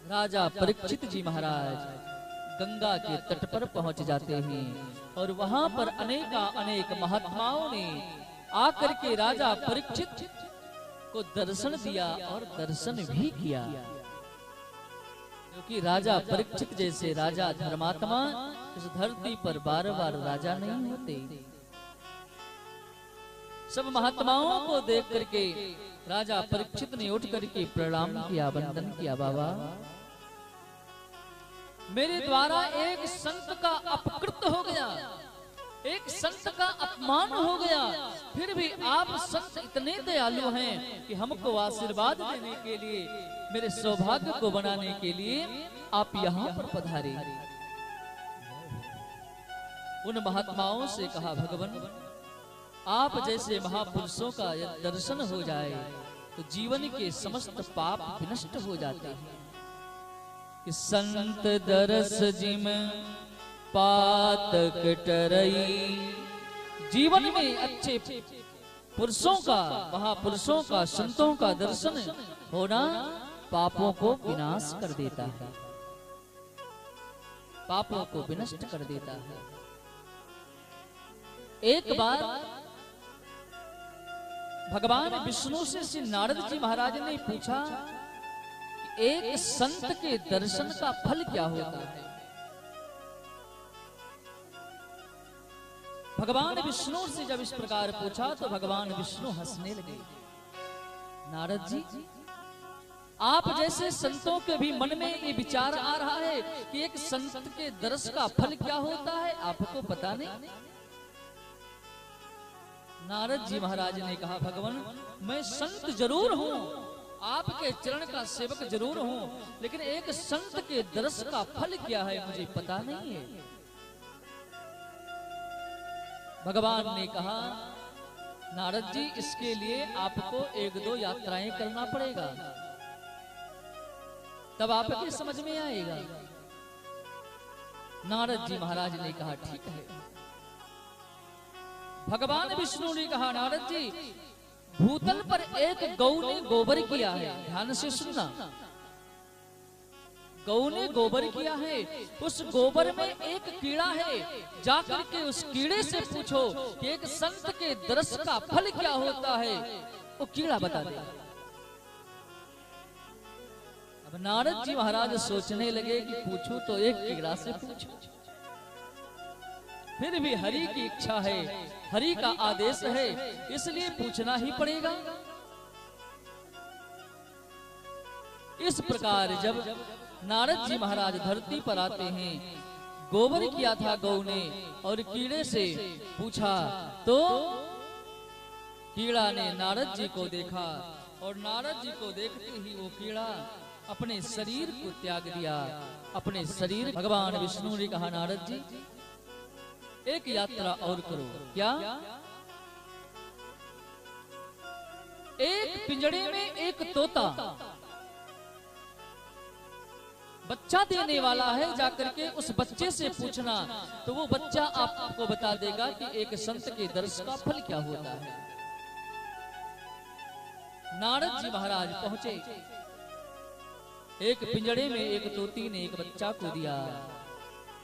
राजा परीक्षित जी महाराज गंगा के तट पर पहुंच जाते हैं और वहां पर अनेक महात्माओं ने आकर के राजा परीक्षित को दर्शन दिया और दर्शन भी किया, क्योंकि राजा परीक्षित जैसे राजा धर्मात्मा इस धरती पर बार बार राजा नहीं होते। सब महात्माओं को देख करके राजा परीक्षित ने उठ करके प्रणाम किया, वंदन किया। बाबा, मेरे द्वारा एक संत का अपकृत हो गया, एक संत का अपमान हो गया, फिर भी आप संत इतने दयालु हैं कि हमको आशीर्वाद देने के लिए, मेरे सौभाग्य को बनाने के लिए आप यहाँ पर पधारे। उन महात्माओं से कहा, भगवान आप जैसे महापुरुषों का दर्शन हो जाए तो जीवन के समस्त पाप विनष्ट हो जाते हैं। कि संत दरस जिम पातक टरई, जीवन में अच्छे पुरुषों का, महापुरुषों का, संतों का दर्शन होना पापों को विनाश कर देता है, पापों को विनष्ट कर देता है। एक बार भगवान विष्णु से श्री नारद जी महाराज ने पूछा कि एक संत के दर्शन का फल क्या होता है। भगवान विष्णु से जब इस प्रकार पूछा तो भगवान विष्णु हंसने लगे। नारद जी, आप जैसे संतों के भी मन में ये विचार आ रहा है कि एक संत के दर्श का फल क्या होता है, आपको पता नहीं। नारद जी महाराज ने कहा, भगवान मैं संत जरूर हूँ, आपके चरण का सेवक जरूर हूँ, लेकिन एक संत के दर्श का फल क्या है मुझे पता नहीं है। भगवान ने कहा, नारद जी इसके लिए आपको 1-2 यात्राएं करना पड़ेगा, तब आपके समझ में आएगा। नारद जी महाराज ने कहा, ठीक है। भगवान विष्णु ने कहा, नारद जी भूतल पर एक गौ ने गोबर किया है, ध्यान से सुनना। गौ ने गोबर किया है, उस गोबर में एक कीड़ा है, जाकर के उस कीड़े से पूछो कि एक संत के दर्श का फल क्या होता है, वो कीड़ा बता दे। अब नारद जी महाराज सोचने लगे कि पूछूं तो एक कीड़ा से पूछूं, फिर भी हरि की इच्छा है, हरि का आदेश है, इसलिए पूछना ही पड़ेगा। इस प्रकार जब नारद जी महाराज धरती पर आते हैं, गोबर किया था गौ ने और कीड़े से पूछा तो कीड़ा ने नारद जी को देखा और नारद जी को देखते ही वो कीड़ा अपने शरीर को त्याग दिया, अपने शरीर। भगवान विष्णु ने कहा, नारद जी एक यात्रा और करो। क्या? एक पिंजड़े में एक तोता बच्चा देने वाला है, जाकर के उस बच्चे से पूछना तो वो बच्चा आपको बता देगा कि एक संत के दर्श का फल क्या होता है। नारद जी महाराज पहुंचे, एक पिंजड़े में एक तोती ने एक बच्चा को दिया।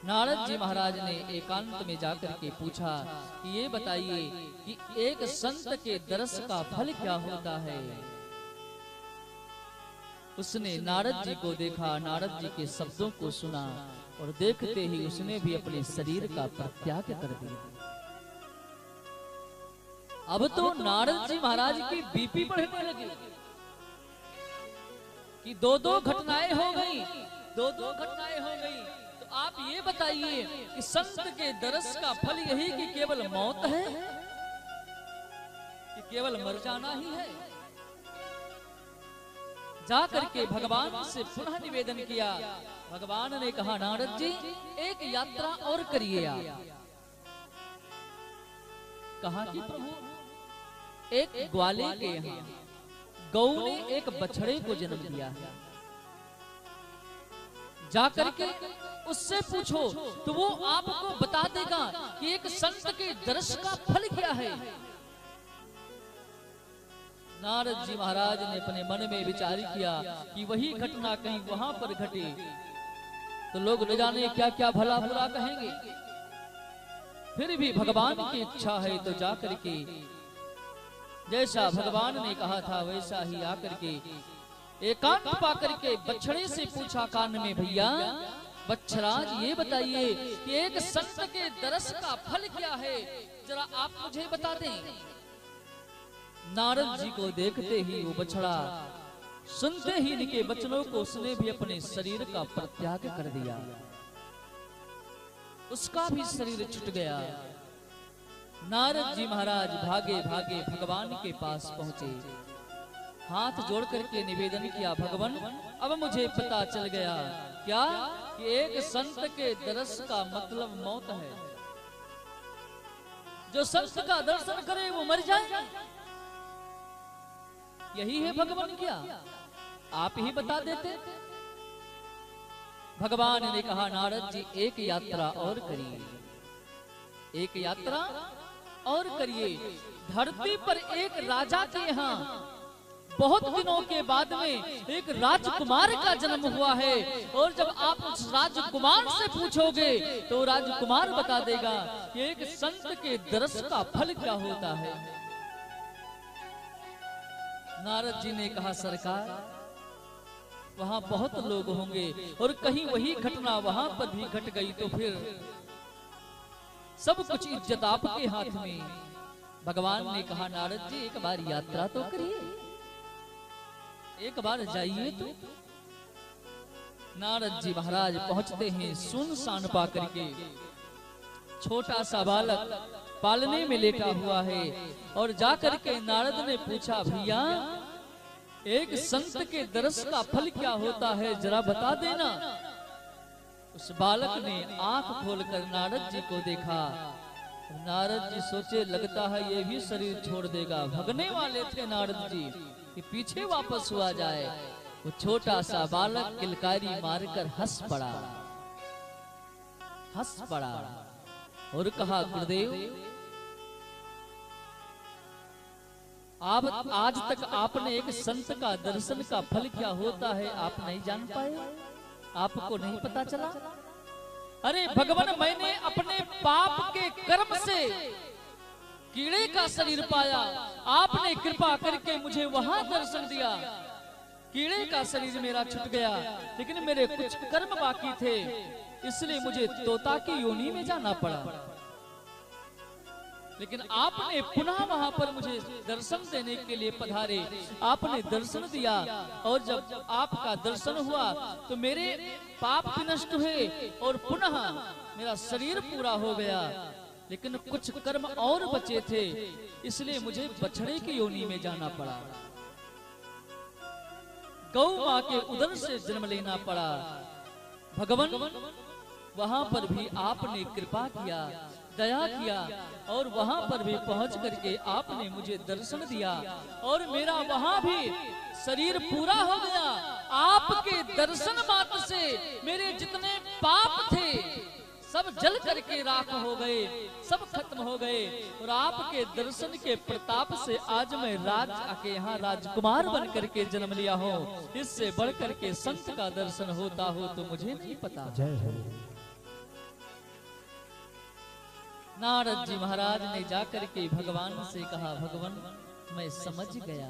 नारद जी महाराज ने एकांत में जाकर के पूछा कि ये बताइए कि एक संत के दर्श का फल क्या होता है। उसने नारद जी को देखा, नारद जी के शब्दों को सुना और देखते ही उसने भी अपने शरीर का परित्याग कर दिया। अब तो नारद जी महाराज की बीपी बढ़ने लगी कि 2-2 घटनाएं हो गई, 2-2 घटनाएं हो गई। तो आप ये बताइए कि संत के दर्श का फल यही कि केवल मौत है, कि केवल मर जाना ही है। जाकर के भगवान से पुनः निवेदन किया। भगवान ने कहा, नारद जी एक यात्रा और करिए आप। कहा कि प्रभु एक ग्वाले के यहाँ गौ ने एक बछड़े को जन्म दिया है, जाकर के उससे पूछो तो वो आपको बता देगा कि एक संत के दर्श का फल क्या है। नारद जी महाराज ने अपने मन में विचार किया कि वही घटना कहीं वहां पर घटे तो लोग न जाने क्या क्या भला बुरा कहेंगे। फिर भी भगवान की इच्छा है तो जाकर के जैसा भगवान ने कहा था वैसा ही आकर के एकांत पाकर के बछड़े से पूछा कान में, भैया बच्छराज ये बताइए कि एक संत के दरस का फल क्या है, जरा आप मुझे बता दें। नारद जी को देखते ही वो बछड़ा सुनते ही इनके वचनों को उसने भी अपने शरीर का परित्याग कर दिया, उसका भी शरीर छूट गया। नारद जी महाराज भागे भागे भगवान के पास पहुंचे, हाथ जोड़ करके निवेदन किया, भगवान अब मुझे पता चल गया क्या कि एक संत के दरस का मतलब मौत है। जो संत का दर्शन करे वो मर जाए, यही है भगवान क्या, आप ही बता देते। भगवान ने कहा, नारद जी एक यात्रा और करिए, एक यात्रा और करिए। धरती पर एक राजा के यहाँ बहुत दिनों के बाद में एक राजकुमार का जन्म हुआ है, और जब आप उस राजकुमार से पूछोगे तो राजकुमार बता देगा कि एक संत के दरस का फल क्या होता है। नारद जी ने कहा, सरकार वहां बहुत लोग होंगे और कहीं वही घटना वहां पर भी घट गई तो फिर सब कुछ इज्जत आपके हाथ में। भगवान ने कहा, नारद जी एक बार यात्रा तो करिए, एक बार जाइए तो। नारद जी महाराज पहुंचते हैं, सुनसान पा करके छोटा सा बालक पालने में लेटा हुआ है, और जाकर के नारद ने पूछा, भैया एक संत के दरस का फल क्या होता है, जरा बता देना। उस बालक ने आंख खोलकर नारद जी को देखा। नारद जी सोचे, लगता है ये भी शरीर छोड़ देगा। भगने वाले थे नारद जी कि पीछे वापस हुआ जाए। वो छोटा सा बालक किलकारी मारकर हंस पड़ा, हंस पड़ा और कहा, गुरुदेव आप आज तक आपने एक संत का दर्शन का फल क्या होता है आप नहीं जान पाए, आपको नहीं पता चला। अरे भगवान, मैंने अपने पाप के कर्म से कीड़े का शरीर पाया, आपने कृपा करके मुझे वहां दर्शन दिया, कीड़े का शरीर मेरा छूट गया, लेकिन मेरे कुछ कर्म बाकी थे, इसलिए मुझे तोता की योनि में जाना पड़ा। लेकिन आपने पुनः वहां पर मुझे दर्शन देने के लिए पधारे, आपने दर्शन दिया, और जब आपका दर्शन हुआ तो मेरे पाप भी नष्ट हुए और पुनः मेरा शरीर पूरा हो गया। लेकिन कुछ कर्म और बचे थे, इसलिए मुझे बछड़े की योनि में जाना पड़ा, गौ मां के उदर से जन्म लेना पड़ा। भगवान वहां पर भी आपने कृपा किया, दया किया, और वहां पर भी पहुंच करके आपने मुझे दर्शन दिया, और मेरा वहां भी शरीर पूरा हो गया। आपके दर्शन मात्र से मेरे जितने पाप थे सब जल करके राख हो गए, सब खत्म हो गए, और आपके दर्शन के प्रताप से आज मैं राज के यहाँ राजकुमार बन करके जन्म लिया हूँ। इससे बढ़ करके संत का दर्शन होता हो तो मुझे नहीं पता। नारद जी महाराज ने जाकर के भगवान से कहा, भगवान मैं समझ गया,